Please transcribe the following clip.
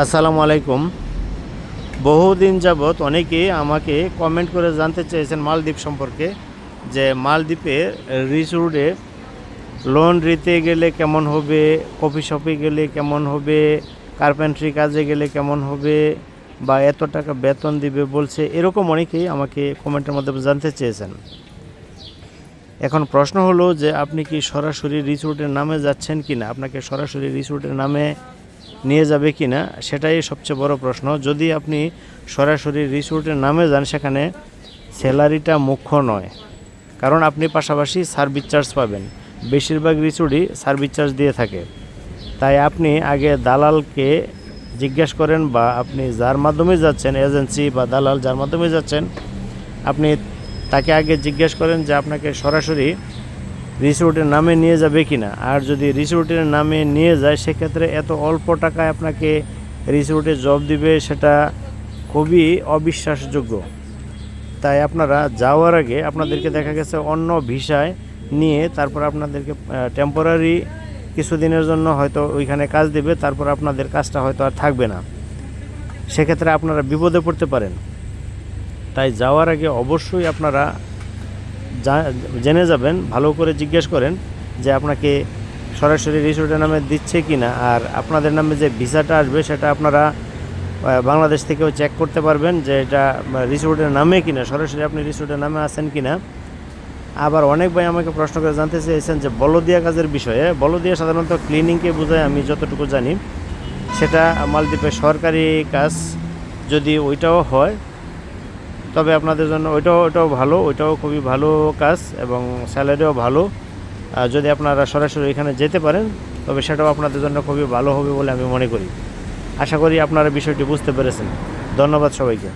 আসসালামু আলাইকুম। বহুদিন যাবৎ অনেকেই আমাকে কমেন্ট করে জানতে চেয়েছেন মালদ্বীপ সম্পর্কে, যে মালদ্বীপে রিসোর্টে লোন নিতে গেলে কেমন হবে, কফি শপে গেলে কেমন হবে, কার্পেন্ট্রি কাজে গেলে কেমন হবে, বা এত টাকা বেতন দিবে বলছে, এরকম অনেকেই আমাকে কমেন্টের মাধ্যমে জানতে চেয়েছেন। এখন প্রশ্ন হলো যে আপনি কি সরাসরি রিসোর্টের নামে যাচ্ছেন কি না, আপনাকে সরাসরি রিসোর্টের নামে নিয়ে যাবে কি না, সেটাই সবচেয়ে বড় প্রশ্ন। যদি আপনি সরাসরি রিসোর্টের নামে যান, সেখানে স্যালারিটা মুখ্য নয়, কারণ আপনি পাশাপাশি সার্ভিস চার্জ পাবেন। বেশিরভাগ রিসোর্টই সার্ভিস চার্জ দিয়ে থাকে। তাই আপনি আগে দালালকে জিজ্ঞেস করেন, বা আপনি যার মাধ্যমে যাচ্ছেন, এজেন্সি বা দালাল যার মাধ্যমে যাচ্ছেন, আপনি তাকে আগে জিজ্ঞেস করেন যে আপনাকে সরাসরি রিসোর্টের নামে নিয়ে যাবে কি না। আর যদি রিসোর্টের নামে নিয়ে যায়, সেক্ষেত্রে এত অল্প টাকায় আপনাকে রিসোর্টে জব দিবে, সেটা খুবই অবিশ্বাসযোগ্য। তাই আপনারা যাওয়ার আগে আপনাদেরকে দেখা গেছে অন্য ভিসায় নিয়ে তারপর আপনাদেরকে টেম্পোরারি কিছুদিনের জন্য হয়তো ওইখানে কাজ দেবে, তারপর আপনাদের কাজটা হয়তো আর থাকবে না। সেক্ষেত্রে আপনারা বিপদে পড়তে পারেন। তাই যাওয়ার আগে অবশ্যই আপনারা জেনে যাবেন, ভালো করে জিজ্ঞেস করেন যে আপনাকে সরাসরি রিসোর্টের নামে দিচ্ছে কি না। আর আপনাদের নামে যে ভিসাটা আসবে, সেটা আপনারা বাংলাদেশ থেকেও চেক করতে পারবেন যে এটা রিসোর্টের নামে কিনা, সরাসরি আপনি রিসোর্টের নামে আছেন কিনা। আবার অনেক ভাই আমাকে প্রশ্ন করে জানতে চেয়েছেন যে বলদিয়া কাজের বিষয়ে। বলদিয়া সাধারণত ক্লিনিংকে বোঝায়, আমি যতটুকু জানি। সেটা মালদ্বীপের সরকারি কাজ। যদি ওইটাও হয়, তবে আপনাদের জন্য ওইটাও ভালো, ওইটাও খুবই ভালো কাজ এবং স্যালারিও ভালো। যদি আপনারা সরাসরি এখানে যেতে পারেন, তবে সেটাও আপনাদের জন্য খুবই ভালো হবে বলে আমি মনে করি। আশা করি আপনারা বিষয়টি বুঝতে পেরেছেন। ধন্যবাদ সবাইকে।